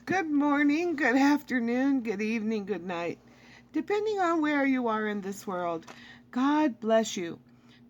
Good morning, good afternoon, good evening, good night. Depending on where you are in this world, God bless you.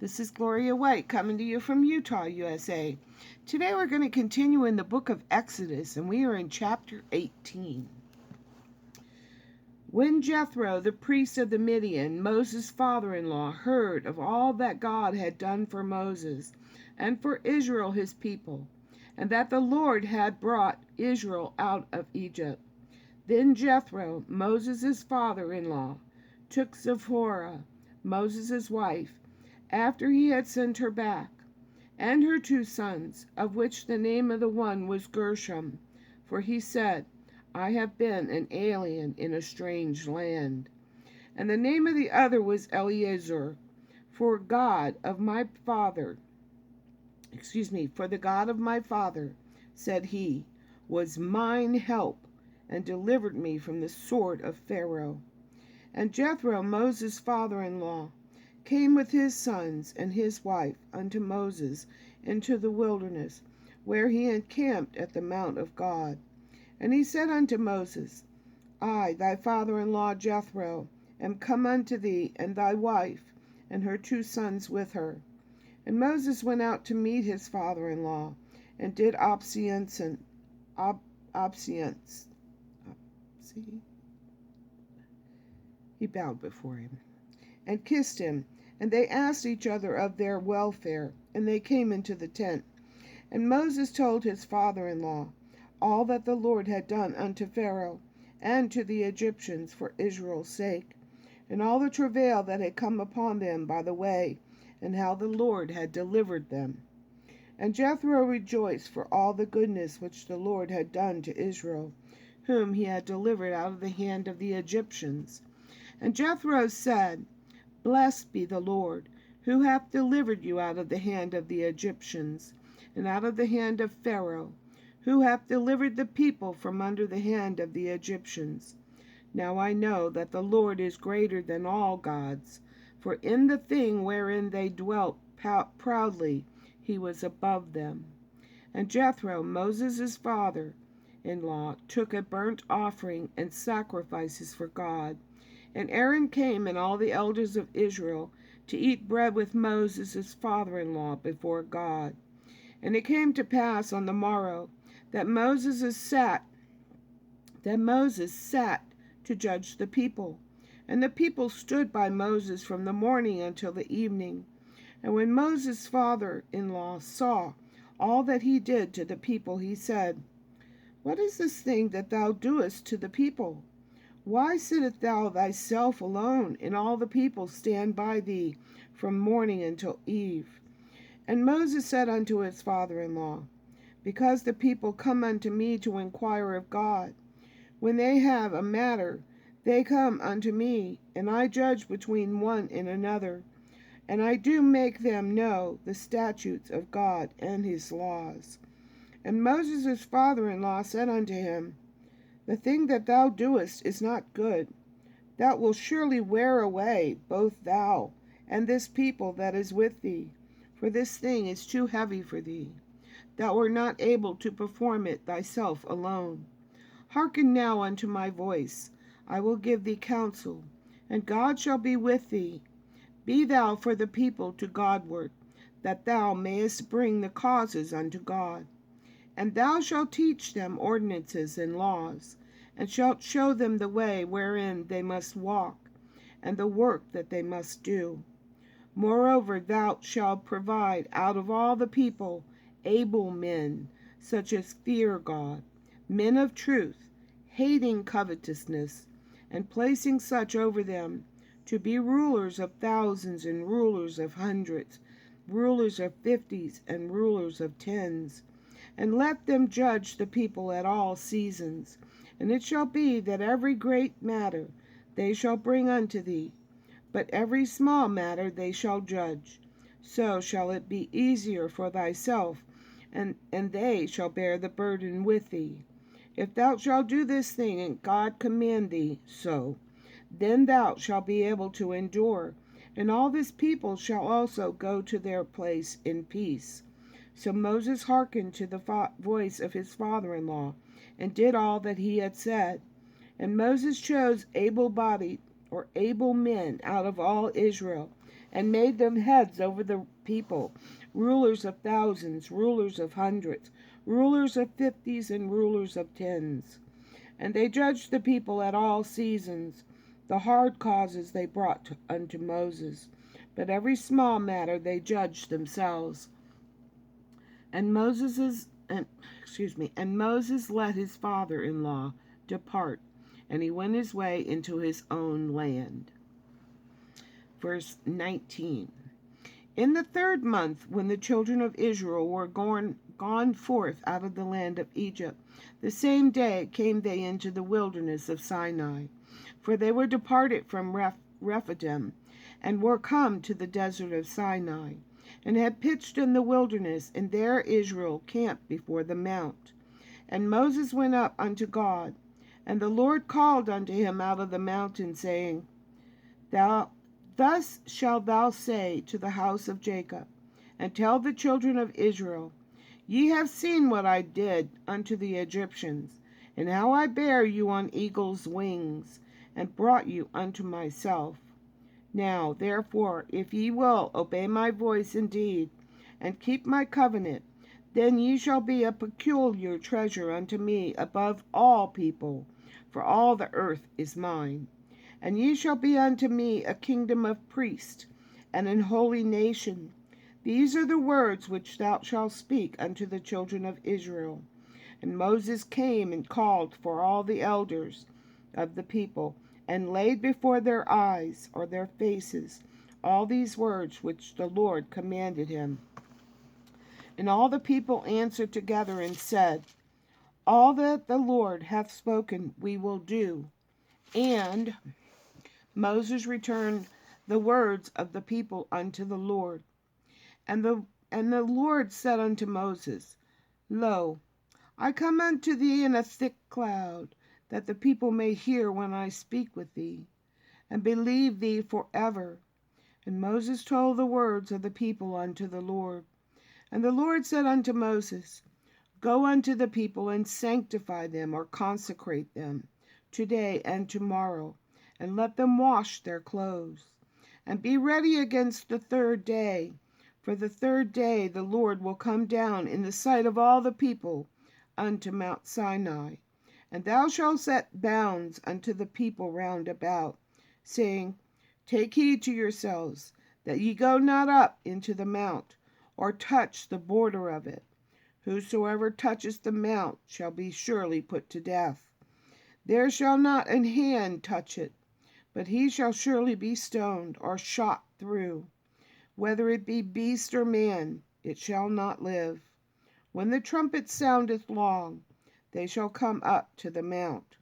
This is Gloria White coming to you from Utah, USA. Today we're going to continue in the book of Exodus, and we are in chapter 18. When Jethro, the priest of the Midian, Moses' father-in-law, heard of all that God had done for Moses and for Israel his people, and that the Lord had brought Israel out of Egypt, then Jethro, Moses' father-in-law, took Zipporah, Moses' wife, after he had sent her back, and her 2 sons, of which the name of the one was Gershom, for he said, I have been an alien in a strange land. And the name of the other was Eleazar, for the God of my father, said he, was mine help, and delivered me from the sword of Pharaoh. And Jethro, Moses' father-in-law, came with his sons and his wife unto Moses into the wilderness, where he encamped at the mount of God. And he said unto Moses, I, thy father-in-law Jethro, am come unto thee, and thy wife, and her 2 sons with her. And Moses went out to meet his father-in-law, and did obeisance. He bowed before him, and kissed him, and they asked each other of their welfare, and they came into the tent. And Moses told his father-in-law all that the Lord had done unto Pharaoh and to the Egyptians for Israel's sake, and all the travail that had come upon them by the way, and how the Lord had delivered them. And Jethro rejoiced for all the goodness which the Lord had done to Israel, whom he had delivered out of the hand of the Egyptians. And Jethro said, Blessed be the Lord, who hath delivered you out of the hand of the Egyptians, and out of the hand of Pharaoh, who hath delivered the people from under the hand of the Egyptians. Now I know that the Lord is greater than all gods, for in the thing wherein they dwelt proudly he was above them. And Jethro, Moses' father-in-law, took a burnt offering and sacrifices for God. And Aaron came and all the elders of Israel to eat bread with Moses' father-in-law before God. And it came to pass on the morrow that Moses sat to judge the people. And the people stood by Moses from the morning until the evening. And when Moses' father-in-law saw all that he did to the people, he said, What is this thing that thou doest to the people? Why sittest thou thyself alone, and all the people stand by thee from morning until eve? And Moses said unto his father-in-law, Because the people come unto me to inquire of God. When they have a matter, they come unto me, and I judge between one and another, and I do make them know the statutes of God and his laws. And Moses' father-in-law said unto him, The thing that thou doest is not good. Thou wilt surely wear away both thou and this people that is with thee, for this thing is too heavy for thee. Thou art not able to perform it thyself alone. Hearken now unto my voice. I will give thee counsel, and God shall be with thee. Be thou for the people to Godward, that thou mayest bring the causes unto God. And thou shalt teach them ordinances and laws, and shalt show them the way wherein they must walk, and the work that they must do. Moreover, thou shalt provide out of all the people able men, such as fear God, men of truth, hating covetousness, and placing such over them, to be rulers of thousands and rulers of hundreds, rulers of 50s and rulers of 10s. And let them judge the people at all seasons. And it shall be that every great matter they shall bring unto thee, but every small matter they shall judge. So shall it be easier for thyself, and they shall bear the burden with thee. If thou shalt do this thing, and God command thee so, then thou shalt be able to endure, and all this people shall also go to their place in peace. So Moses hearkened to the voice of his father-in-law, and did all that he had said. And Moses chose able-bodied or able men out of all Israel, and made them heads over the people, rulers of thousands, rulers of hundreds, rulers of fifties, and rulers of tens. And they judged the people at all seasons. The hard causes they brought unto Moses, but every small matter they judged themselves. And Moses let his father-in-law depart, and he went his way into his own land. Verse 19. In the 3rd month, when the children of Israel were gone forth out of the land of Egypt, the same day came they into the wilderness of Sinai. For they were departed from Rephidim, and were come to the desert of Sinai, and had pitched in the wilderness, and there Israel camped before the mount. And Moses went up unto God, and the Lord called unto him out of the mountain, saying, Thus shalt thou say to the house of Jacob, and tell the children of Israel, Ye have seen what I did unto the Egyptians, and how I bare you on eagle's wings, and brought you unto myself. Now, therefore, if ye will obey my voice indeed, and keep my covenant, then ye shall be a peculiar treasure unto me above all people, for all the earth is mine. And ye shall be unto me a kingdom of priests, and an holy nation. These are the words which thou shalt speak unto the children of Israel. And Moses came and called for all the elders of the people, and laid before their eyes, or their faces, all these words which the Lord commanded him. And all the people answered together and said, All that the Lord hath spoken we will do. And Moses returned the words of the people unto the Lord. And the Lord said unto Moses, Lo, I come unto thee in a thick cloud, that the people may hear when I speak with thee, and believe thee forever. And Moses told the words of the people unto the Lord. And the Lord said unto Moses, Go unto the people, and sanctify them, or consecrate them, today and tomorrow, and let them wash their clothes. And be ready against the 3rd day, for the 3rd day the Lord will come down in the sight of all the people unto Mount Sinai. And thou shalt set bounds unto the people round about, saying, Take heed to yourselves, that ye go not up into the mount, or touch the border of it. Whosoever touches the mount shall be surely put to death. There shall not an hand touch it, but he shall surely be stoned, or shot through. Whether it be beast or man, it shall not live. When the trumpet soundeth long, they shall come up to the mount.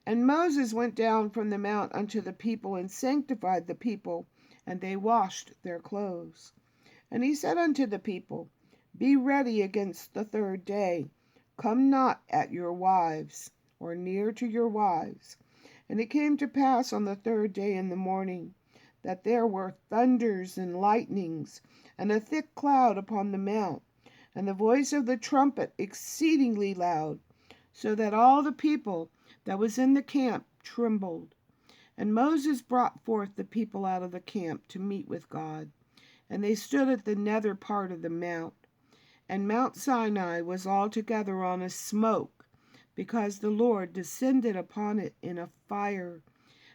And Moses went down from the mount unto the people, and sanctified the people, and they washed their clothes. And he said unto the people, Be ready against the 3rd day. Come not at your wives, or near to your wives. And it came to pass on the 3rd day in the morning, that there were thunders and lightnings, and a thick cloud upon the mount, and the voice of the trumpet exceedingly loud, so that all the people that was in the camp trembled. And Moses brought forth the people out of the camp to meet with God, and they stood at the nether part of the mount. And Mount Sinai was altogether on a smoke, because the Lord descended upon it in a fire,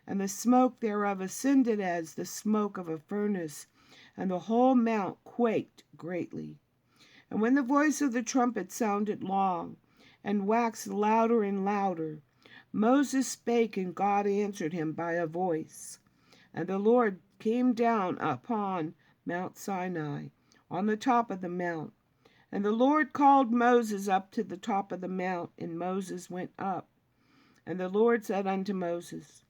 and the smoke thereof ascended as the smoke of a furnace, and the whole mount quaked greatly. And when the voice of the trumpet sounded long, and waxed louder and louder, Moses spake, and God answered him by a voice. And the Lord came down upon Mount Sinai, on the top of the mount. And the Lord called Moses up to the top of the mount, and Moses went up. And the Lord said unto Moses,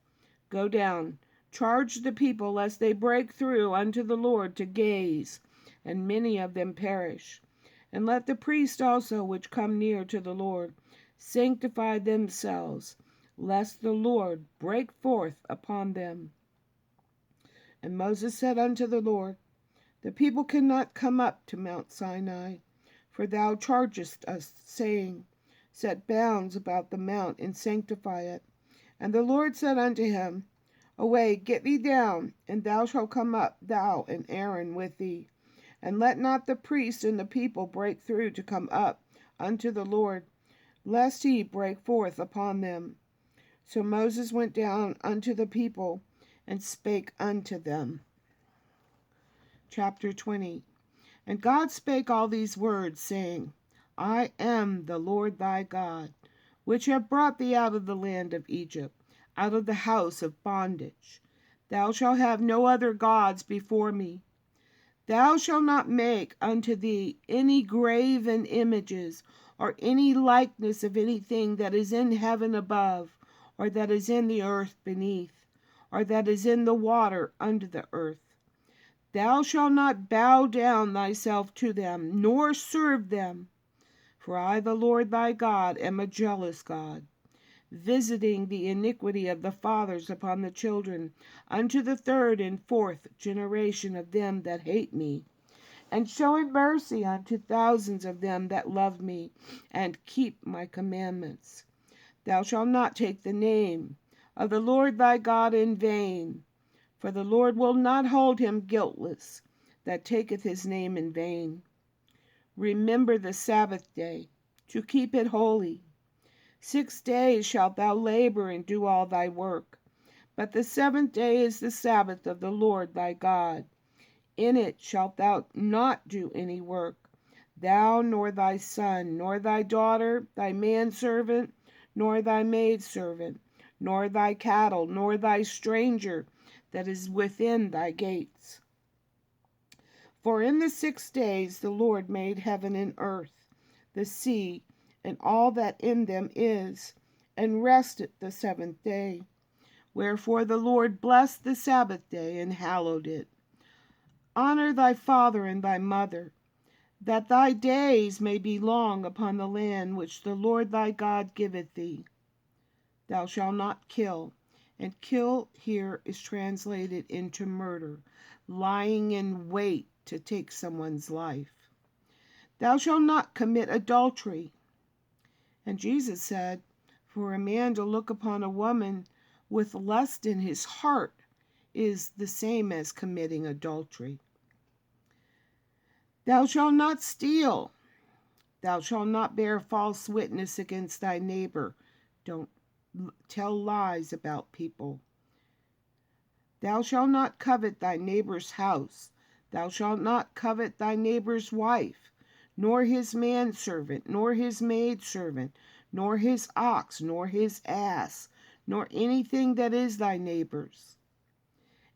Go down, charge the people, lest they break through unto the Lord to gaze, and many of them perish. And let the priests also which come near to the Lord sanctify themselves, lest the Lord break forth upon them. And Moses said unto the Lord, The people cannot come up to Mount Sinai, For thou chargest us, saying, Set bounds about the mount, and sanctify it. And the Lord said unto him, Away, get thee down, and thou shalt come up, thou and Aaron with thee. And let not the priest and the people break through to come up unto the Lord, lest he break forth upon them. So Moses went down unto the people, and spake unto them. Chapter 20. And God spake all these words, saying, I am the Lord thy God, which have brought thee out of the land of Egypt, out of the house of bondage. Thou shalt have no other gods before me. Thou shalt not make unto thee any graven images, or any likeness of anything that is in heaven above, or that is in the earth beneath, or that is in the water under the earth. Thou shalt not bow down thyself to them, nor serve them. For I, the Lord thy God, am a jealous God, visiting the iniquity of the fathers upon the children, unto the third and fourth generation of them that hate me, and showing mercy unto thousands of them that love me, and keep my commandments. Thou shalt not take the name of the Lord thy God in vain, for the Lord will not hold him guiltless that taketh his name in vain. Remember the Sabbath day, to keep it holy. 6 days shalt thou labor and do all thy work. But the seventh day is the Sabbath of the Lord thy God. In it shalt thou not do any work, thou, nor thy son, nor thy daughter, thy manservant, nor thy maidservant, nor thy cattle, nor thy stranger that is within thy gates. For in the 6 days the Lord made heaven and earth, the sea, and all that in them is, and rested the seventh day. Wherefore the Lord blessed the Sabbath day, and hallowed it. Honor thy father and thy mother, that thy days may be long upon the land which the Lord thy God giveth thee. Thou shalt not kill. And kill here is translated into murder, lying in wait to take someone's life. Thou shalt not commit adultery. And Jesus said, For a man to look upon a woman with lust in his heart is the same as committing adultery. Thou shalt not steal. Thou shalt not bear false witness against thy neighbor. Don't tell lies about people. Thou shalt not covet thy neighbor's house. Thou shalt not covet thy neighbor's wife, nor his manservant, nor his maidservant, nor his ox, nor his ass, nor anything that is thy neighbor's.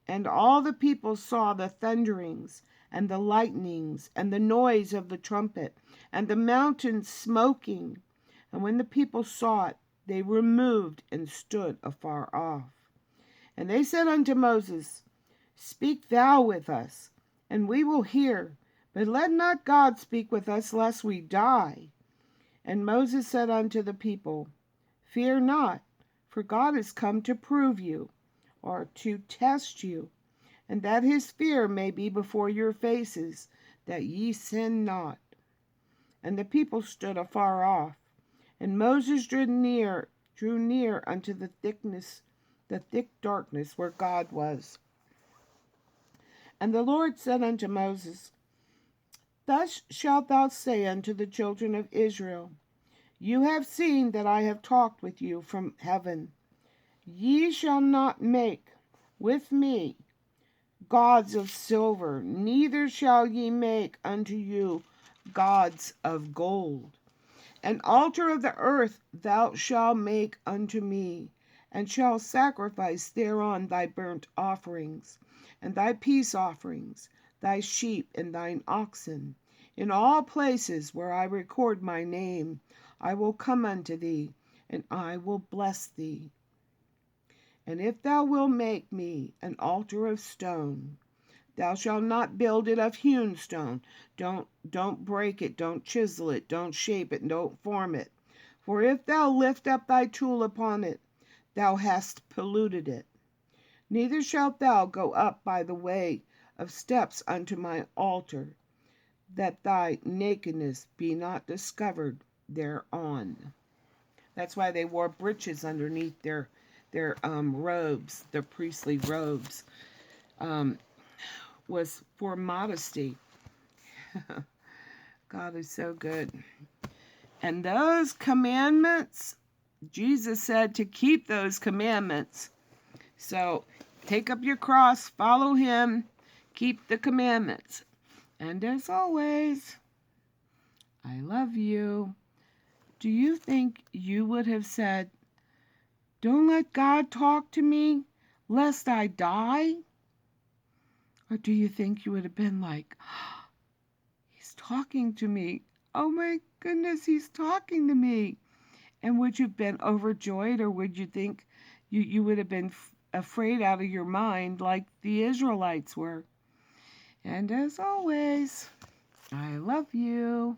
And all the people saw the thunderings, and the lightnings, and the noise of the trumpet, and the mountain smoking. And when the people saw it, they removed and stood afar off. And they said unto Moses, Speak thou with us, and we will hear, but let not God speak with us, lest we die. And Moses said unto the people, Fear not, for God is come to prove you, or to test you, and that his fear may be before your faces, that ye sin not. And the people stood afar off, and Moses drew near unto the thick darkness where God was. And the Lord said unto Moses, Thus shalt thou say unto the children of Israel, You have seen that I have talked with you from heaven. Ye shall not make with me gods of silver, neither shall ye make unto you gods of gold. An altar of the earth thou shalt make unto me, and shalt sacrifice thereon thy burnt offerings, and thy peace offerings, thy sheep and thine oxen. In all places where I record my name, I will come unto thee, and I will bless thee. And if thou wilt make me an altar of stone, thou shalt not build it of hewn stone. Don't break it, don't chisel it, don't shape it, don't form it. For if thou lift up thy tool upon it, thou hast polluted it. Neither shalt thou go up by the way of steps unto my altar. that thy nakedness be not discovered thereon. That's why they wore breeches underneath their robes, their priestly robes, was for modesty. God is so good. And those commandments, Jesus said to keep those commandments. So take up your cross, follow him, keep the commandments. And as always, I love you. Do you think you would have said, "Don't let God talk to me, lest I die"? Or do you think you would have been like, "He's talking to me. Oh my goodness, he's talking to me"? And would you have been overjoyed, or would you think you would have been afraid out of your mind like the Israelites were? And as always, I love you.